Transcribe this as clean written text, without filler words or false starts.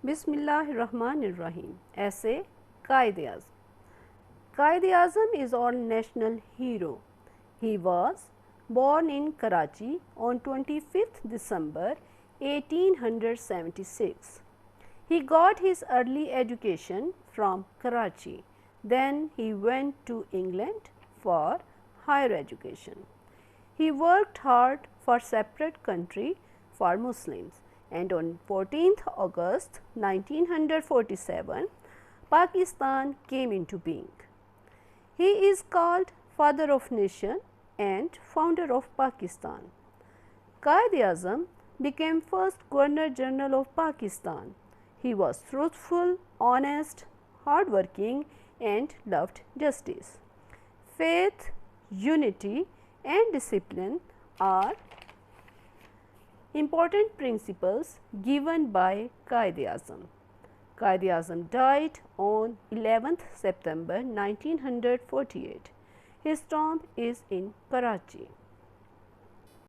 Bismillahirrahmanirrahim. Essay Quaid-e-Azam. Quaid-e-Azam is our national hero. He was born in Karachi on 25th December 1876. He got his early education from Karachi. Then he went to England for higher education. He worked hard for separate country for Muslims, and on 14th August 1947, Pakistan came into being. He is called Father of Nation and founder of Pakistan. Quaid-e-Azam became first Governor General of Pakistan. He was truthful, honest, hardworking, and loved justice. Faith, unity, and discipline are important principles given by Quaid-e-Azam. Quaid-e-Azam died on 11th September 1948. His tomb is in Karachi.